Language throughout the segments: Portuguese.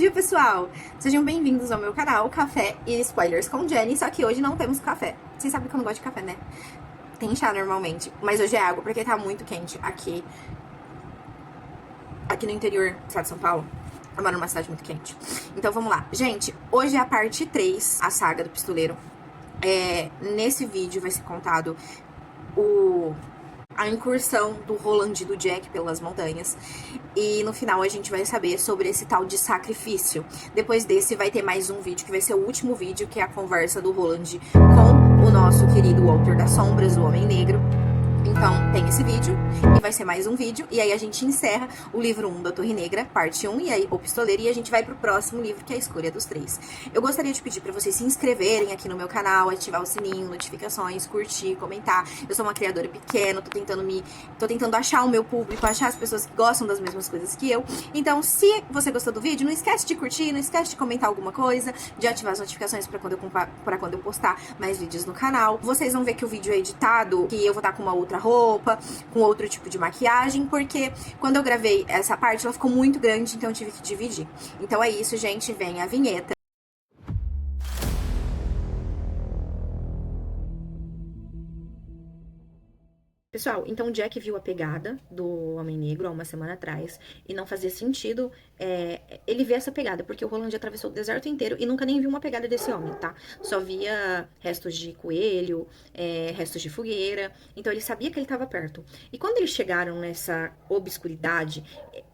dia, pessoal! Sejam bem-vindos ao meu canal Café e Spoilers com Jenny, só que hoje não temos café. Vocês sabem que eu não gosto de café, né? Tem chá normalmente, mas hoje é água, porque tá muito quente aqui no interior do estado de São Paulo. Eu moro numa cidade muito quente. Então vamos lá. Gente, hoje é a parte 3, a saga do pistoleiro. Nesse vídeo vai ser contado a incursão do Roland e do Jack pelas montanhas. E no final a gente vai saber sobre esse tal de sacrifício. Depois desse vai ter mais um vídeo, que vai ser o último vídeo, que é a conversa do Roland com o nosso querido Walter das Sombras, o Homem Negro. Então, tem esse vídeo, e vai ser mais um vídeo, e aí a gente encerra o livro 1 da Torre Negra, parte 1, e aí o Pistoleiro, e a gente vai pro próximo livro, que é a Escolha dos Três. Eu gostaria de pedir pra vocês se inscreverem aqui no meu canal, ativar o sininho, notificações, curtir, comentar. Eu sou uma criadora pequena, tô tentando achar o meu público, achar as pessoas que gostam das mesmas coisas que eu. Então, se você gostou do vídeo, não esquece de curtir, não esquece de comentar alguma coisa, de ativar as notificações pra quando eu postar mais vídeos no canal. Vocês vão ver que o vídeo é editado, que eu vou estar com uma outra roupa, com outro tipo de maquiagem, porque quando eu gravei essa parte, ela ficou muito grande, então eu tive que dividir. Então é isso, gente, vem a vinheta. Pessoal, então o Jack viu a pegada do Homem Negro há uma semana atrás e não fazia sentido ele ver essa pegada, porque o Roland atravessou o deserto inteiro e nunca nem viu uma pegada desse homem, tá? Só via restos de coelho, restos de fogueira, então ele sabia que ele estava perto. E quando eles chegaram nessa obscuridade,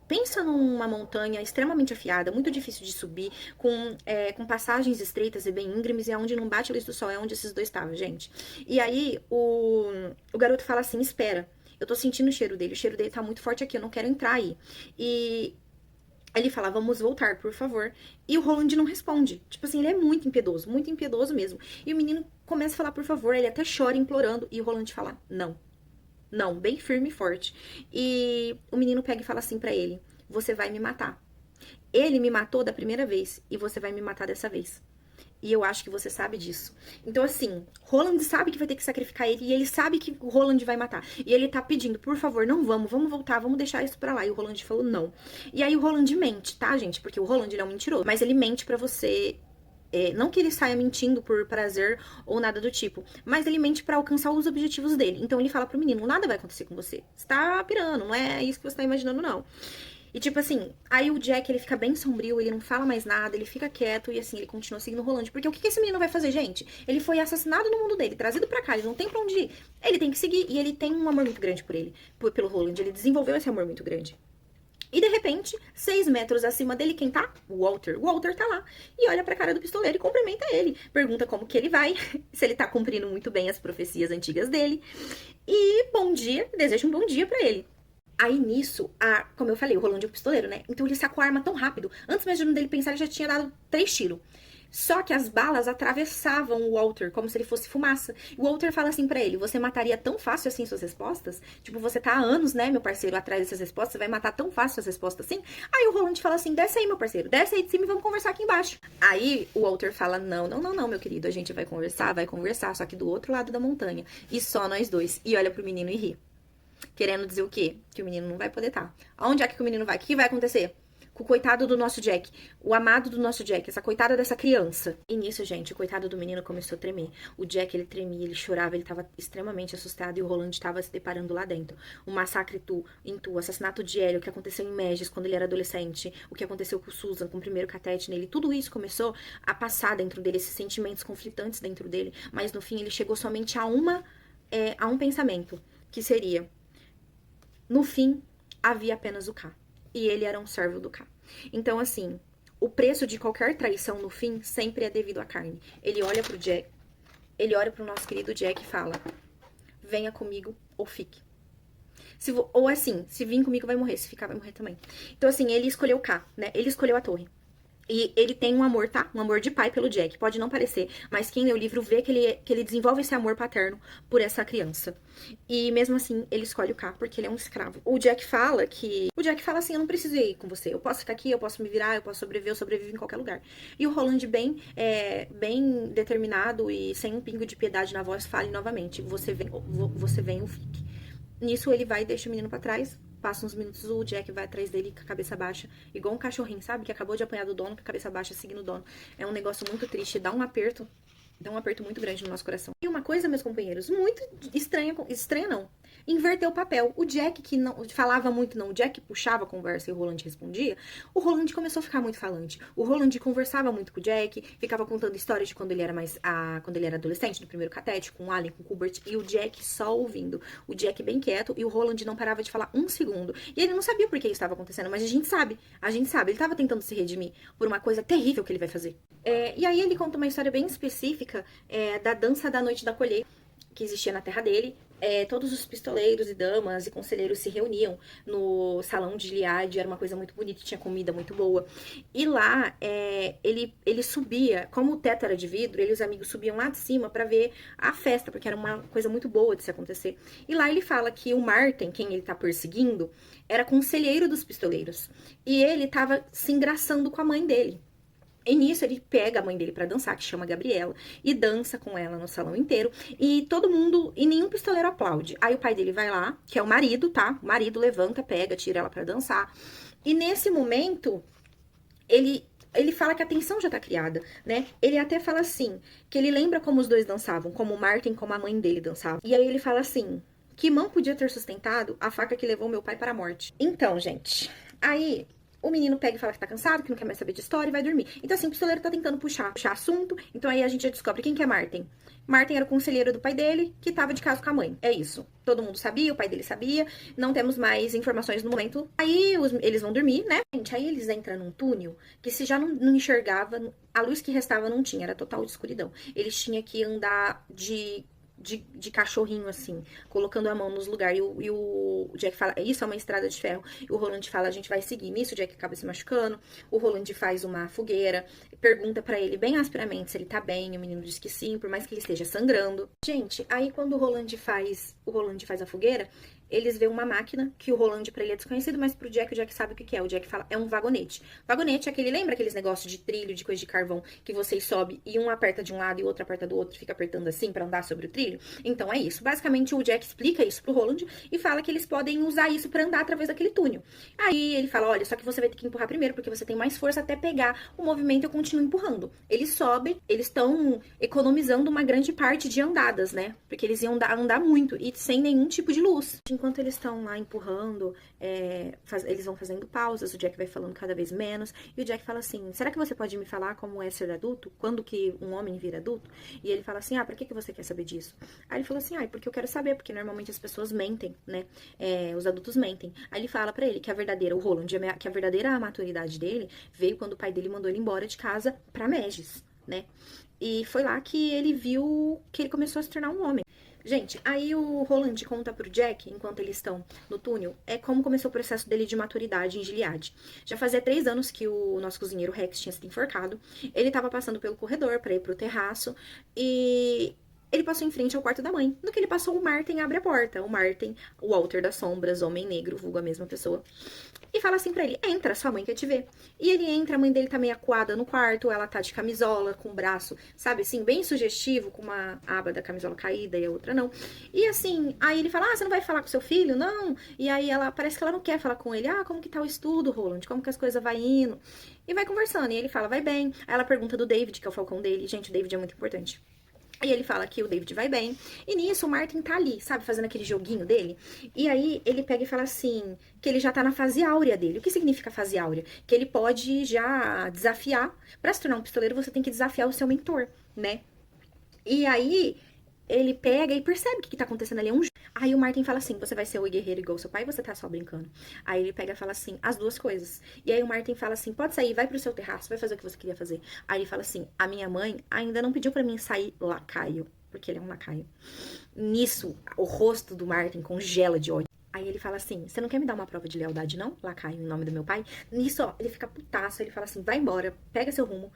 pensa numa montanha extremamente afiada, muito difícil de subir, com passagens estreitas e bem íngremes, e é onde não bate a luz do sol, é onde esses dois estavam, gente. E aí, o garoto fala assim, espera, eu tô sentindo o cheiro dele tá muito forte aqui, eu não quero entrar aí. E ele fala, vamos voltar, por favor. E o Roland não responde. Tipo assim, ele é muito impiedoso mesmo. E o menino começa a falar, por favor, ele até chora, implorando, e o Roland fala, não. Não, bem firme e forte. E o menino pega e fala assim pra ele, você vai me matar. Ele me matou da primeira vez e você vai me matar dessa vez. E eu acho que você sabe disso. Então, assim, Roland sabe que vai ter que sacrificar ele e ele sabe que o Roland vai matar. E ele tá pedindo, por favor, não vamos voltar, vamos deixar isso pra lá. E o Roland falou não. E aí o Roland mente, tá, gente? Porque o Roland, ele é um mentiroso. Mas ele mente pra você... não que ele saia mentindo por prazer ou nada do tipo, mas ele mente pra alcançar os objetivos dele. Então ele fala pro menino, nada vai acontecer com você. Você tá pirando, não é isso que você tá imaginando, não. E tipo assim, aí o Jack, ele fica bem sombrio, ele não fala mais nada, ele fica quieto e assim, ele continua seguindo o Roland. Porque o que esse menino vai fazer, gente? Ele foi assassinado no mundo dele, trazido pra cá, ele não tem pra onde ir. Ele tem que seguir, e ele tem um amor muito grande por ele, pelo Roland, ele desenvolveu esse amor muito grande. E de repente, 6 metros acima dele, quem tá? O Walter. O Walter tá lá. E olha pra cara do pistoleiro e cumprimenta ele. Pergunta como que ele vai, se ele tá cumprindo muito bem as profecias antigas dele. E bom dia, deseja um bom dia pra ele. Aí nisso, como eu falei, o Roland é o pistoleiro, né? Então ele sacou a arma tão rápido. Antes mesmo dele pensar, ele já tinha dado 3 tiros. Só que as balas atravessavam o Walter, como se ele fosse fumaça. E o Walter fala assim pra ele, você mataria tão fácil assim suas respostas? Tipo, você tá há anos, né, meu parceiro, atrás dessas respostas, você vai matar tão fácil as respostas assim? Aí o Roland fala assim, desce aí, meu parceiro, desce aí de cima e vamos conversar aqui embaixo. Aí o Walter fala, não, meu querido, a gente vai conversar, só que do outro lado da montanha. E só nós dois. E olha pro menino e ri. Querendo dizer o quê? Que o menino não vai poder estar. Aonde é que o menino vai? O que vai acontecer? Com o coitado do nosso Jack, o amado do nosso Jack, essa coitada dessa criança. E nisso, gente, o coitado do menino começou a tremer. O Jack, ele tremia, ele chorava, ele tava extremamente assustado e o Roland tava se deparando lá dentro. O massacre o assassinato de Hélio, o que aconteceu em Megis quando ele era adolescente, o que aconteceu com o Susan, com o primeiro catete nele, tudo isso começou a passar dentro dele, esses sentimentos conflitantes dentro dele, mas no fim ele chegou somente a um pensamento, que seria, no fim, havia apenas o K. E ele era um servo do K. Então, assim, o preço de qualquer traição no fim sempre é devido à carne. Ele olha pro Jack, ele olha pro nosso querido Jack e fala, venha comigo ou fique. Ou assim, se vir comigo vai morrer, se ficar vai morrer também. Então, assim, ele escolheu o K, né? Ele escolheu a torre. E ele tem um amor, tá? Um amor de pai pelo Jack. Pode não parecer, mas quem lê o livro vê que ele desenvolve esse amor paterno por essa criança. E mesmo assim, ele escolhe o K, porque ele é um escravo. O Jack fala assim, eu não preciso ir com você. Eu posso ficar aqui, eu posso me virar, eu posso sobreviver, eu sobrevivo em qualquer lugar. E o Roland, bem determinado e sem um pingo de piedade na voz, fale novamente, você vem ou fique. Nisso ele vai e deixa o menino pra trás, passa uns minutos, o Jack vai atrás dele com a cabeça baixa, igual um cachorrinho, sabe? Que acabou de apanhar do dono, com a cabeça baixa, seguindo o dono. É um negócio muito triste, dá um aperto muito grande no nosso coração. E uma coisa, meus companheiros, muito estranha não, inverteu o papel. O Jack, que não falava muito não, o Jack puxava a conversa e o Roland respondia, o Roland começou a ficar muito falante. O Roland conversava muito com o Jack, ficava contando histórias de quando ele era quando ele era adolescente, no primeiro catete, com o Allen, com o Kubert, e o Jack só ouvindo. O Jack bem quieto, e o Roland não parava de falar um segundo. E ele não sabia por que isso estava acontecendo, mas a gente sabe, ele estava tentando se redimir por uma coisa terrível que ele vai fazer. E aí ele conta uma história bem específica da dança da noite da colheita, que existia na terra dele. Todos os pistoleiros e damas e conselheiros se reuniam no salão de Gilead, era uma coisa muito bonita, tinha comida muito boa. E lá, ele subia, como o teto era de vidro, ele e os amigos subiam lá de cima pra ver a festa, porque era uma coisa muito boa de se acontecer. E lá ele fala que o Martin, quem ele tá perseguindo, era conselheiro dos pistoleiros. E ele tava se engraçando com a mãe dele. E nisso ele pega a mãe dele pra dançar, que chama Gabriela, e dança com ela no salão inteiro. E todo mundo, e nenhum pistoleiro aplaude. Aí o pai dele vai lá, que é o marido, tá? O marido levanta, pega, tira ela pra dançar. E nesse momento, ele fala que a tensão já tá criada, né? Ele até fala assim, que ele lembra como os dois dançavam, como o Martin, como a mãe dele dançavam. E aí ele fala assim, que mão podia ter sustentado a faca que levou meu pai para a morte? Então, gente, aí o menino pega e fala que tá cansado, que não quer mais saber de história e vai dormir. Então, assim, o pistoleiro tá tentando puxar assunto. Então, aí a gente já descobre quem que é Martin. Martin era o conselheiro do pai dele, que tava de caso com a mãe. É isso. Todo mundo sabia, o pai dele sabia. Não temos mais informações no momento. Aí, eles vão dormir, né? Gente, aí eles entram num túnel que se já não enxergava, a luz que restava não tinha, era total de escuridão. Eles tinham que andar de cachorrinho, assim, colocando a mão nos lugares. E o Jack fala, isso é uma estrada de ferro. E o Roland fala, a gente vai seguir. Nisso, o Jack acaba se machucando. O Roland faz uma fogueira, pergunta pra ele bem asperamente se ele tá bem. O menino diz que sim, por mais que ele esteja sangrando. Gente, aí quando o Roland faz a fogueira, eles veem uma máquina que o Roland pra ele é desconhecido, mas pro Jack, o Jack sabe o que é. O Jack fala, é um vagonete. Vagonete é lembra aqueles negócios de trilho, de coisa de carvão, que vocês sobe e um aperta de um lado e o outro aperta do outro, fica apertando assim pra andar sobre o trilho? Então é isso. Basicamente o Jack explica isso pro Roland e fala que eles podem usar isso pra andar através daquele túnel. Aí ele fala, olha, só que você vai ter que empurrar primeiro, porque você tem mais força até pegar o movimento e eu continuo empurrando. Eles sobem, eles estão economizando uma grande parte de andadas, né? Porque eles iam andar muito e sem nenhum tipo de luz. Enquanto eles estão lá empurrando, eles vão fazendo pausas, o Jack vai falando cada vez menos, e o Jack fala assim, será que você pode me falar como é ser adulto? Quando que um homem vira adulto? E ele fala assim, pra que você quer saber disso? Aí ele falou assim, porque eu quero saber, porque normalmente as pessoas mentem, né? Os adultos mentem. Aí ele fala pra ele que o Roland, que a verdadeira maturidade dele veio quando o pai dele mandou ele embora de casa pra Megis, né? E foi lá que ele viu que ele começou a se tornar um homem. Gente, aí o Roland conta pro Jack, enquanto eles estão no túnel, como começou o processo dele de maturidade em Gilead. Já fazia 3 anos que o nosso cozinheiro Rex tinha sido enforcado. Ele tava passando pelo corredor pra ir pro terraço e ele passou em frente ao quarto da mãe. No que ele passou, o Martin abre a porta. O Martin, o Walter das Sombras, homem negro, vulgo a mesma pessoa, e fala assim pra ele, entra, sua mãe quer te ver. E ele entra, a mãe dele tá meio acuada no quarto, ela tá de camisola, com o braço, sabe assim, bem sugestivo, com uma aba da camisola caída e a outra não. E assim, aí ele fala, você não vai falar com seu filho? Não. E aí parece que ela não quer falar com ele. Como que tá o estudo, Roland? Como que as coisas vai indo? E vai conversando, e ele fala, vai bem. Aí ela pergunta do David, que é o falcão dele. Gente, o David é muito importante. E ele fala que o David vai bem. E nisso o Martin tá ali, sabe, fazendo aquele joguinho dele. E aí ele pega e fala assim, que ele já tá na fase áurea dele. O que significa fase áurea? Que ele pode já desafiar. Pra se tornar um pistoleiro, você tem que desafiar o seu mentor, né? E aí ele pega e percebe o que tá acontecendo ali. Aí o Martin fala assim, você vai ser o guerreiro igual seu pai ou você tá só brincando? Aí ele pega e fala assim, as duas coisas. E aí o Martin fala assim, pode sair, vai pro seu terraço, vai fazer o que você queria fazer. Aí ele fala assim, a minha mãe ainda não pediu pra mim sair lacaio, porque ele é um lacaio. Nisso, o rosto do Martin congela de ódio. Aí ele fala assim, você não quer me dar uma prova de lealdade não? Lacaio, em nome do meu pai. Nisso, ele fica putaço, ele fala assim, vai embora, pega seu rumo.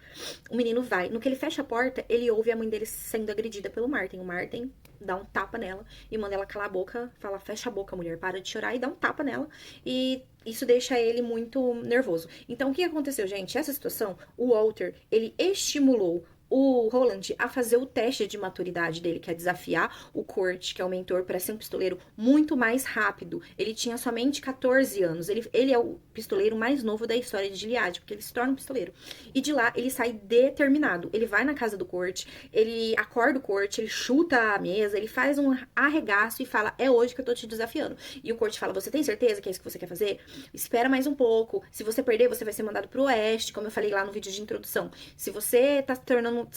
O menino vai. No que ele fecha a porta, ele ouve a mãe dele sendo agredida pelo Martin. O Martin dá um tapa nela e manda ela calar a boca, fala, fecha a boca, mulher, para de chorar, e dá um tapa nela. E isso deixa ele muito nervoso. Então, o que aconteceu, gente? Essa situação, o Walter, ele estimulou o Roland a fazer o teste de maturidade dele, que é desafiar o Kurt, que é o mentor, para ser um pistoleiro muito mais rápido. Ele tinha somente 14 anos. Ele é o pistoleiro mais novo da história de Gilead, porque ele se torna um pistoleiro. E de lá, ele sai determinado. Ele vai na casa do Kurt, ele acorda o Kurt, ele chuta a mesa, ele faz um arregaço e fala, é hoje que eu tô te desafiando. E o Kurt fala, você tem certeza que é isso que você quer fazer? Espera mais um pouco. Se você perder, você vai ser mandado pro oeste, como eu falei lá no vídeo de introdução. Se você tá se tornando,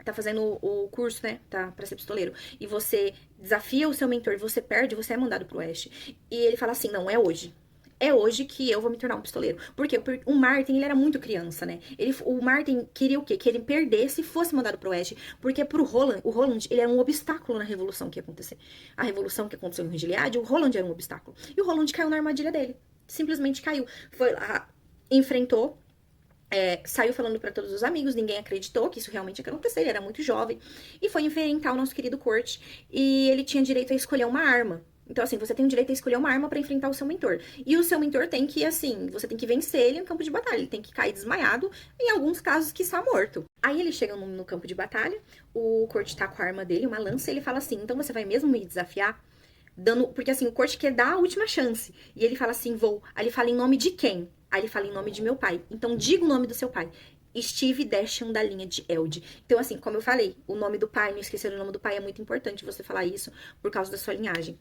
tá fazendo o curso, né, tá, pra ser pistoleiro, e você desafia o seu mentor e você perde, você é mandado pro oeste. E ele fala assim, não, é hoje. É hoje que eu vou me tornar um pistoleiro. Porque o Martin, ele era muito criança, né? O Martin queria o quê? Que ele perdesse e fosse mandado pro oeste. Porque pro Roland, o Roland, ele era um obstáculo na revolução que ia acontecer. A revolução que aconteceu em Gilead, o Roland era um obstáculo. E o Roland caiu na armadilha dele. Simplesmente caiu. Foi lá, enfrentou, saiu falando pra todos os amigos, ninguém acreditou que isso realmente ia acontecer, ele era muito jovem, e foi enfrentar o nosso querido Kurt, e ele tinha direito a escolher uma arma. Então, assim, você tem o direito a escolher uma arma pra enfrentar o seu mentor. E o seu mentor tem que, assim, você tem que vencer ele no campo de batalha. Ele tem que cair desmaiado, em alguns casos, quiçá morto. Aí eles chegam no campo de batalha, o Kurt tá com a arma dele, uma lança, e ele fala assim, então você vai mesmo me desafiar? Porque assim, o Kurt quer dar a última chance. E ele fala assim, vou. Aí ele fala em nome de quem? Aí ele fala em nome de meu pai. Então diga o nome do seu pai. Steve Dasham da linha de Eld. Então, assim, como eu falei, o nome do pai, não esquecer o nome do pai, é muito importante você falar isso por causa da sua linhagem.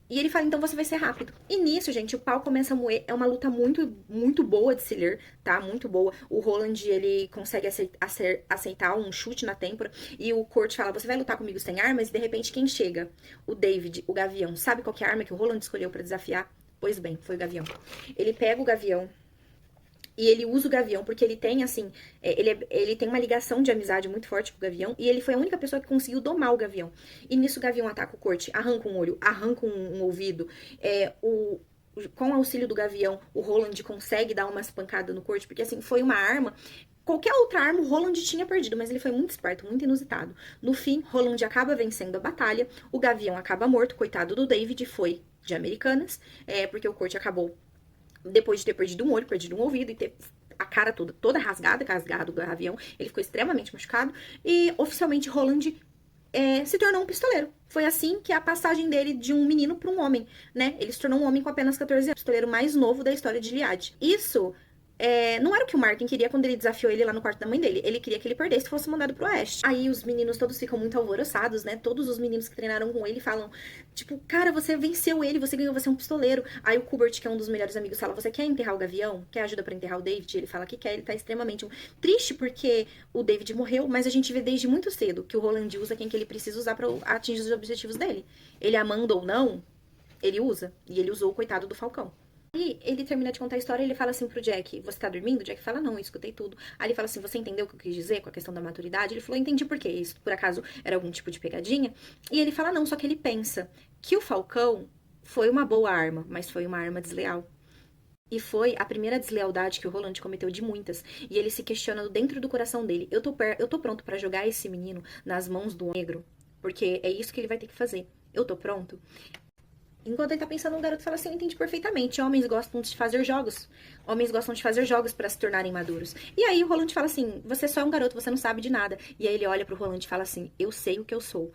E ele fala, então você vai ser rápido. E nisso, gente, o pau começa a moer. É uma luta muito, muito boa de se ler, tá? Muito boa. O Roland, ele consegue aceitar um chute na têmpora. E o Kurt fala, você vai lutar comigo sem armas? E de repente, quem chega? O David, o Gavião. Sabe qual que é a arma que o Roland escolheu pra desafiar? Pois bem, foi o Gavião. Ele pega o Gavião e ele usa o Gavião, porque ele tem, assim, ele tem uma ligação de amizade muito forte com o Gavião, e ele foi a única pessoa que conseguiu domar o Gavião. E nisso o Gavião ataca o Kurt, arranca um olho, arranca um ouvido, com o auxílio do Gavião, o Roland consegue dar umas pancadas no Kurt, porque, assim, foi uma arma. Qualquer outra arma o Roland tinha perdido, mas ele foi muito esperto, muito inusitado. No fim, Roland acaba vencendo a batalha, o Gavião acaba morto, coitado do David, foi de Americanas, porque o Kurt acabou, depois de ter perdido um olho, perdido um ouvido e ter a cara toda rasgada do Gavião, ele ficou extremamente machucado. E oficialmente Roland se tornou um pistoleiro. Foi assim que a passagem dele de um menino para um homem, né? Ele se tornou um homem com apenas 14 anos, o pistoleiro mais novo da história de Gilead. Isso não era o que o Martin queria quando ele desafiou ele lá no quarto da mãe dele. Ele queria que ele perdesse e fosse mandado pro oeste. Aí os meninos todos ficam muito alvoroçados, né? Todos os meninos que treinaram com ele falam, tipo, cara, você venceu ele, você ganhou, você é um pistoleiro. Aí o Kubert, que é um dos melhores amigos, fala, você quer enterrar o Gavião? Quer ajuda pra enterrar o David? Ele fala que quer, ele tá extremamente triste porque o David morreu, mas a gente vê desde muito cedo que o Roland usa quem que ele precisa usar pra atingir os objetivos dele. Ele amando ou não, ele usa. E ele usou o coitado do Falcão. Aí ele termina de contar a história e ele fala assim pro Jack, você tá dormindo? O Jack fala, não, eu escutei tudo. Aí ele fala assim, você entendeu o que eu quis dizer com a questão da maturidade? Ele falou, entendi por quê. Isso, por acaso, era algum tipo de pegadinha? E ele fala, não, só que ele pensa que o Falcão foi uma boa arma, mas foi uma arma desleal. E foi a primeira deslealdade que o Roland cometeu de muitas. E ele se questiona dentro do coração dele, eu tô pronto pra jogar esse menino nas mãos do negro? Porque é isso que ele vai ter que fazer. Eu tô pronto? Enquanto ele tá pensando, o garoto fala assim, eu entendi perfeitamente. Homens gostam de fazer jogos. Homens gostam de fazer jogos pra se tornarem maduros. E aí o Roland fala assim, você só é um garoto, você não sabe de nada. E aí ele olha pro Roland e fala assim, eu sei o que eu sou.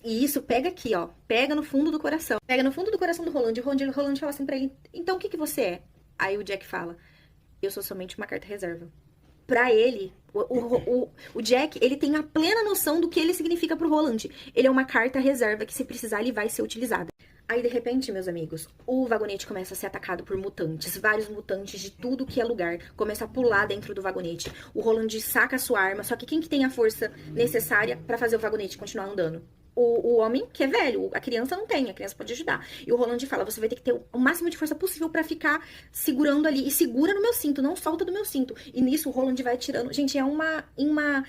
E isso pega aqui, ó. Pega no fundo do coração. Pega no fundo do coração do Roland. E o Roland fala assim pra ele, então o que você é? Aí o Jack fala, eu sou somente uma carta reserva. Pra ele, o Jack, ele tem a plena noção do que ele significa pro Roland. Ele é uma carta reserva que, se precisar, ele vai ser utilizada. Aí, de repente, meus amigos, o vagonete começa a ser atacado por mutantes. Vários mutantes de tudo que é lugar. Começa a pular dentro do vagonete. O Roland saca a sua arma. Só que quem que tem a força necessária pra fazer o vagonete continuar andando? O homem que é velho. A criança não tem. A criança pode ajudar. E o Roland fala, você vai ter que ter o máximo de força possível pra ficar segurando ali. E segura no meu cinto. Não solta do meu cinto. E nisso o Roland vai tirando. Gente, é uma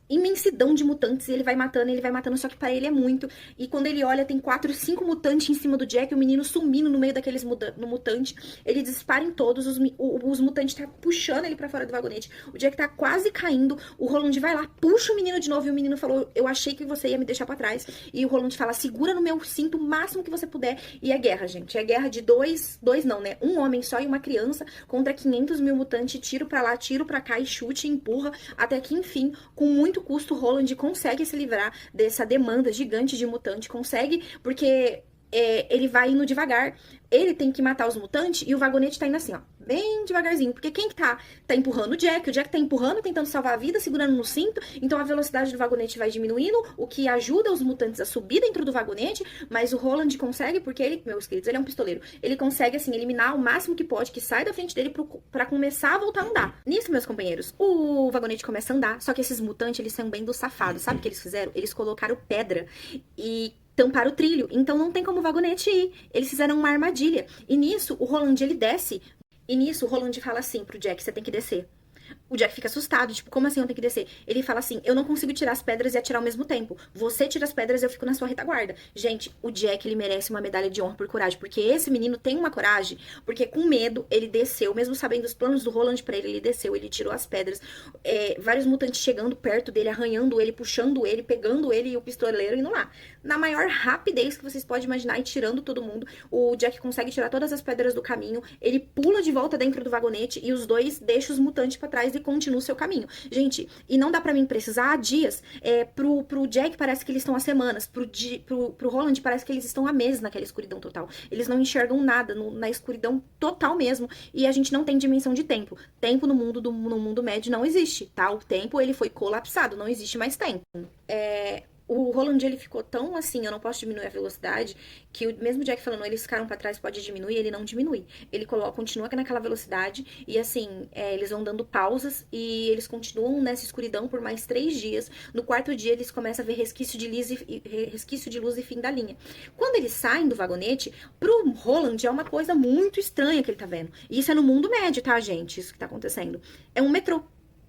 imensidão de mutantes, e ele vai matando, só que pra ele é muito. E quando ele olha, tem 4, 5 mutantes em cima do Jack, o menino sumindo no meio daqueles no mutante. Ele dispara em todos, os mutantes tá puxando ele pra fora do vagonete. O Jack tá quase caindo, o Roland vai lá, puxa o menino de novo, e o menino falou, eu achei que você ia me deixar pra trás. E o Roland fala, segura no meu cinto o máximo que você puder. E é guerra, gente, é guerra de dois não, né? Um homem só e uma criança contra 500 mil mutantes, tiro pra lá, tiro pra cá, e chute, e empurra, até que, enfim, com muito custo, Roland consegue se livrar dessa demanda gigante de mutante, consegue, porque ele vai indo devagar. Ele tem que matar os mutantes e o vagonete tá indo assim, ó, bem devagarzinho. Porque quem que tá empurrando o Jack tá empurrando, tentando salvar a vida, segurando no cinto. Então a velocidade do vagonete vai diminuindo, o que ajuda os mutantes a subir dentro do vagonete. Mas o Roland consegue, porque ele, meus queridos, ele é um pistoleiro. Ele consegue, assim, eliminar o máximo que pode, que sai da frente dele pra começar a voltar a andar. Nisso, meus companheiros, o vagonete começa a andar. Só que esses mutantes, eles são bem dos safados. Sabe o que eles fizeram? Eles colocaram pedra e tampar o trilho, então não tem como o vagonete ir. Eles fizeram uma armadilha. E nisso, o Roland, ele desce. E nisso, o Roland fala assim pro Jack, você tem que descer. O Jack fica assustado, tipo, como assim eu tenho que descer? Ele fala assim, eu não consigo tirar as pedras e atirar ao mesmo tempo. Você tira as pedras e eu fico na sua retaguarda. Gente, o Jack, ele merece uma medalha de honra por coragem, porque esse menino tem uma coragem, porque com medo, ele desceu, mesmo sabendo os planos do Roland pra ele, ele desceu, ele tirou as pedras. Vários mutantes chegando perto dele, arranhando ele, puxando ele, pegando ele e o pistoleiro indo lá. Na maior rapidez que vocês podem imaginar e tirando todo mundo, o Jack consegue tirar todas as pedras do caminho, ele pula de volta dentro do vagonete e os dois deixam os mutantes pra trás e continua o seu caminho. Gente, e não dá pra mim precisar há dias. Pro Jack parece que eles estão há semanas. Pro Roland parece que eles estão há meses naquela escuridão total. Eles não enxergam nada na escuridão total mesmo. E a gente não tem dimensão de tempo. Tempo no mundo médio não existe, tá? O tempo, ele foi colapsado, não existe mais tempo. O Roland, ele ficou tão assim, eu não posso diminuir a velocidade, que o mesmo Jack falando, eles ficaram pra trás, pode diminuir, ele não diminui. Ele continua naquela velocidade e assim, eles vão dando pausas e eles continuam nessa escuridão por mais 3 dias. No 4º dia, eles começam a ver resquício de luz e fim da linha. Quando eles saem do vagonete, pro Roland é uma coisa muito estranha que ele tá vendo. E isso é no mundo médio, tá, gente? Isso que tá acontecendo. É um metrô.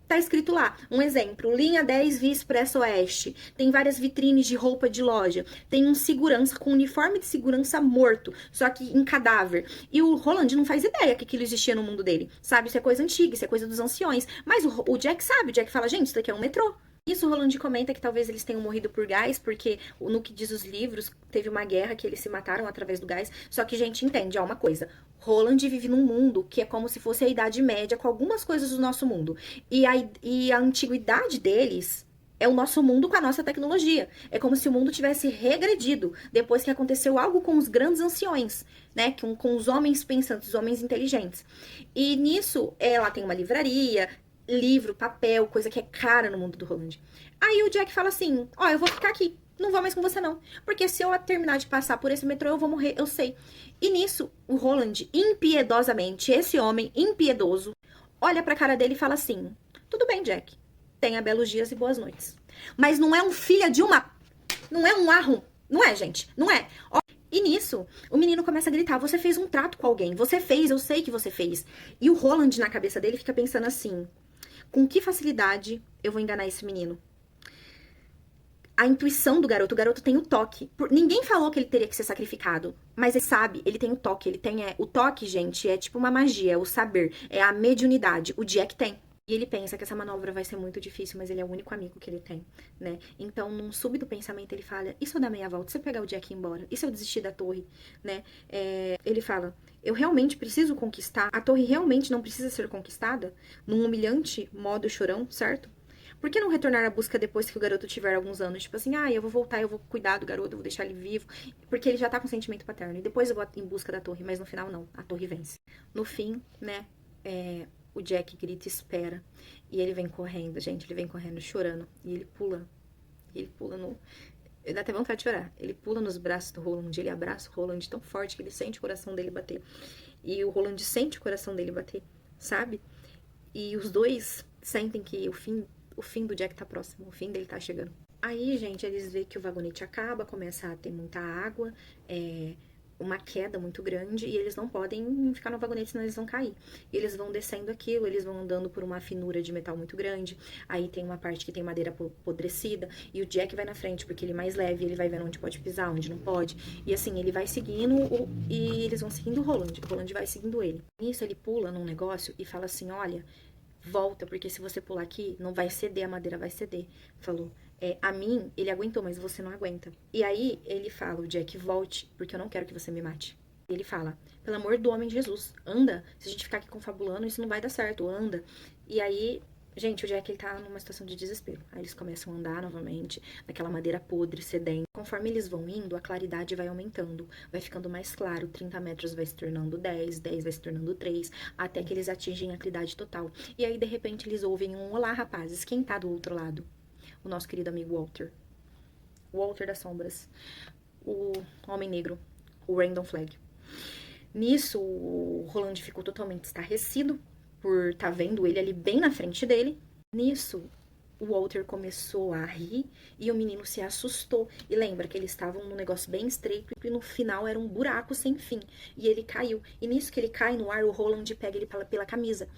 Tá escrito lá, um exemplo, linha 10 Via Expresso Oeste. Tem várias vitrines de roupa de loja. Tem um segurança com uniforme de segurança morto, só que em cadáver. E o Roland não faz ideia que aquilo existia no mundo dele. Sabe, isso é coisa antiga, isso é coisa dos anciões. Mas o Jack sabe, o Jack fala, gente, isso daqui é um metrô. Isso o Roland comenta que talvez eles tenham morrido por gás, porque no que diz os livros, teve uma guerra que eles se mataram através do gás. Só que, gente, entende, ó, uma coisa. Roland vive num mundo que é como se fosse a Idade Média com algumas coisas do nosso mundo. E a antiguidade deles é o nosso mundo com a nossa tecnologia. É como se o mundo tivesse regredido depois que aconteceu algo com os grandes anciões, né? Com os homens pensantes, os homens inteligentes. E nisso, ela tem uma livraria, livro, papel, coisa que é cara no mundo do Roland. Aí o Jack fala assim, ó, eu vou ficar aqui. Não vou mais com você, não. Porque se eu terminar de passar por esse metrô, eu vou morrer, eu sei. E nisso, o Roland, impiedosamente, esse homem impiedoso, olha pra cara dele e fala assim, tudo bem, Jack. Tenha belos dias e boas noites. Mas não é um filho de uma... Não é um arrum. Não é, gente. Não é. Ó, e nisso, o menino começa a gritar, você fez um trato com alguém. Você fez, eu sei que você fez. E o Roland, na cabeça dele, fica pensando assim, com que facilidade eu vou enganar esse menino? A intuição do garoto, o garoto tem o toque. Ninguém falou que ele teria que ser sacrificado, mas ele sabe, ele tem o toque, ele tem o toque, gente, é tipo uma magia, é o saber, é a mediunidade. O Jack tem. E ele pensa que essa manobra vai ser muito difícil, mas ele é o único amigo que ele tem, né? Então, num súbito pensamento, ele fala, e se eu dar meia volta, se eu pegar o Jack e ir embora? E se eu desistir da torre, né? Ele fala, eu realmente preciso conquistar, a torre realmente não precisa ser conquistada? Num humilhante modo chorão, certo? Por que não retornar à busca depois que o garoto tiver alguns anos? Tipo assim, eu vou voltar, eu vou cuidar do garoto, eu vou deixar ele vivo. Porque ele já tá com sentimento paterno. E depois eu vou em busca da torre, mas no final não. A torre vence. No fim, né, o Jack grita e espera. E ele vem correndo, gente. Ele vem correndo, chorando. E ele pula. Ele pula no... Dá até vontade de chorar. Ele pula nos braços do Roland. Ele abraça o Roland tão forte que ele sente o coração dele bater. E o Roland sente o coração dele bater, sabe? E os dois sentem que o fim do Jack tá próximo, o fim dele tá chegando. Aí, gente, eles veem que o vagonete acaba, começa a ter muita água, uma queda muito grande e eles não podem ficar no vagonete, senão eles vão cair. E eles vão descendo aquilo, eles vão andando por uma finura de metal muito grande. Aí tem uma parte que tem madeira apodrecida e o Jack vai na frente porque ele é mais leve, ele vai vendo onde pode pisar, onde não pode. E assim, ele vai seguindo e eles vão seguindo o Roland vai seguindo ele. Nisso ele pula num negócio e fala assim, olha, volta, porque se você pular aqui, não vai ceder, a madeira vai ceder. Falou. A mim, ele aguentou, mas você não aguenta. E aí, ele fala, o Jack, volte, porque eu não quero que você me mate. Ele fala, pelo amor do homem de Jesus, anda. Se a gente ficar aqui confabulando, isso não vai dar certo, anda. E aí, gente, o Jack, ele tá numa situação de desespero. Aí eles começam a andar novamente, naquela madeira podre, cedendo. Conforme eles vão indo, a claridade vai aumentando. Vai ficando mais claro, 30 metros vai se tornando 10, 10 vai se tornando 3, até que eles atingem a claridade total. E aí, de repente, eles ouvem um, olá, rapazes, quem tá do outro lado? O nosso querido amigo Walter. O Walter das Sombras. O Homem Negro. O Random Flag. Nisso, o Roland ficou totalmente estarrecido por estar vendo ele ali bem na frente dele. Nisso, o Walter começou a rir e o menino se assustou. E lembra que eles estavam num negócio bem estreito e no final era um buraco sem fim. E ele caiu. E nisso que ele cai no ar, o Roland pega ele pela camisa.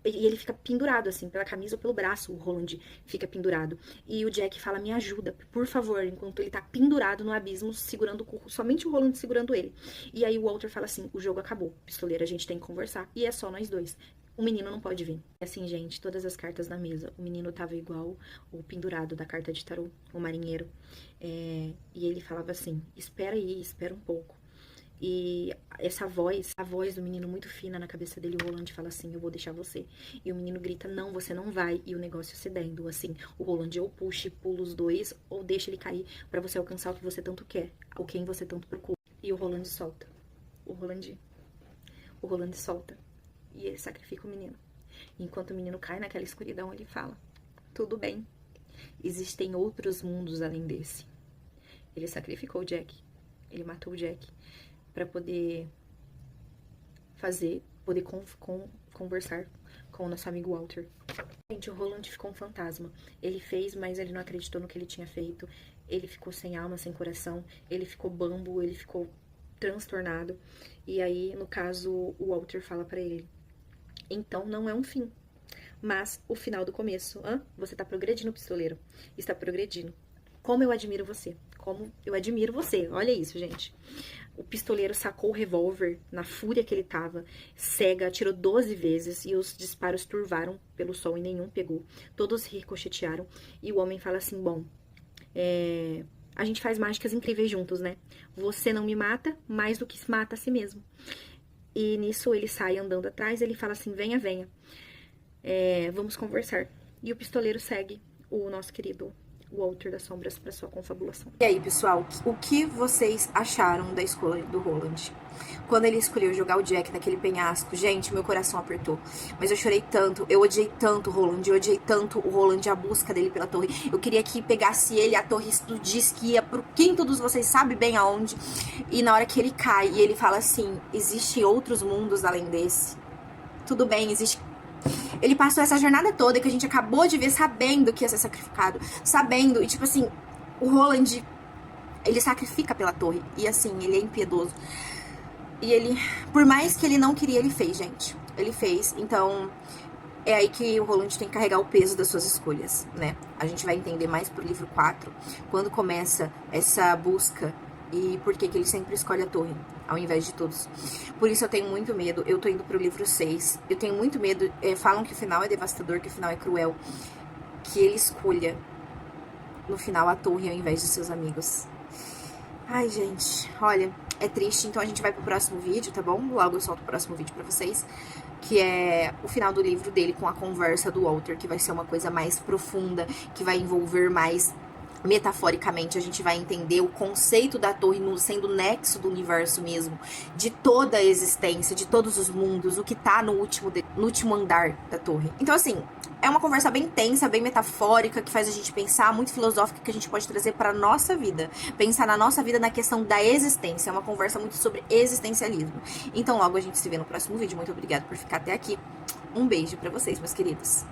E ele fica pendurado, assim, pela camisa ou pelo braço, o Roland fica pendurado. E o Jack fala, me ajuda, por favor, enquanto ele tá pendurado no abismo, segurando, somente o Roland segurando ele. E aí o Walter fala assim, o jogo acabou, pistoleiro, a gente tem que conversar, e é só nós dois. O menino não pode vir. Assim, gente, todas as cartas na mesa, o menino tava igual o pendurado da carta de tarô, o marinheiro. E ele falava assim, espera aí, espera um pouco. E essa voz, a voz do menino muito fina na cabeça dele, o Roland fala assim, eu vou deixar você. E o menino grita, não, você não vai. E o negócio cedendo, assim, o Roland ou puxa e pula os dois, ou deixa ele cair pra você alcançar o que você tanto quer, o quem você tanto procura. E o Roland solta. O Roland solta. E ele sacrifica o menino. Enquanto o menino cai naquela escuridão, ele fala, tudo bem, existem outros mundos além desse. Ele sacrificou o Jack. Ele matou o Jack. Pra poder conversar com o nosso amigo Walter. Gente, o Roland ficou um fantasma. Ele fez, mas ele não acreditou no que ele tinha feito. Ele ficou sem alma, sem coração. Ele ficou bambo, ele ficou transtornado. E aí, no caso, o Walter fala pra ele, então não é um fim, mas o final do começo. Você tá progredindo, pistoleiro. Está progredindo. Como eu admiro você. Como eu admiro você. Olha isso, gente. O pistoleiro sacou o revólver na fúria que ele tava, cega, atirou 12 vezes e os disparos turvaram pelo sol e nenhum pegou. Todos ricochetearam e o homem fala assim, bom, a gente faz mágicas incríveis juntos, né? Você não me mata mais do que mata a si mesmo. E nisso ele sai andando atrás, ele fala assim, venha, venha, vamos conversar. E o pistoleiro segue o nosso querido Walter das Sombras para sua confabulação. E aí, pessoal, o que vocês acharam da escolha do Roland? Quando ele escolheu jogar o Jack naquele penhasco, gente, meu coração apertou. Mas eu chorei tanto, eu odiei tanto o Roland, eu odiei tanto o Roland, a busca dele pela torre. Eu queria que pegasse ele, a torre explodisse, que ia pro quinto dos vocês, sabe bem aonde. E na hora que ele cai e ele fala assim, existem outros mundos além desse. Tudo bem, existe... Ele passou essa jornada toda que a gente acabou de ver sabendo que ia ser sacrificado. Sabendo, e tipo assim, o Roland, ele sacrifica pela torre. E assim, ele é impiedoso. E ele, por mais que ele não queria, ele fez, gente. Ele fez, então é aí que o Roland tem que carregar o peso das suas escolhas, né? A gente vai entender mais pro livro 4, quando começa essa busca e por que ele sempre escolhe a torre, ao invés de todos. Por isso eu tenho muito medo, eu tô indo pro livro 6, eu tenho muito medo, falam que o final é devastador, que o final é cruel, que ele escolha, no final, a torre ao invés de seus amigos. Ai, gente, olha, é triste, então a gente vai pro próximo vídeo, tá bom? Logo eu solto o próximo vídeo pra vocês, que é o final do livro dele com a conversa do Walter, que vai ser uma coisa mais profunda, que vai envolver mais... Metaforicamente, a gente vai entender o conceito da torre sendo o nexo do universo mesmo, de toda a existência, de todos os mundos, o que tá no último andar da torre. Então, assim, é uma conversa bem tensa, bem metafórica, que faz a gente pensar, muito filosófica, que a gente pode trazer pra nossa vida. Pensar na nossa vida na questão da existência. É uma conversa muito sobre existencialismo. Então, logo a gente se vê no próximo vídeo. Muito obrigada por ficar até aqui. Um beijo pra vocês, meus queridos.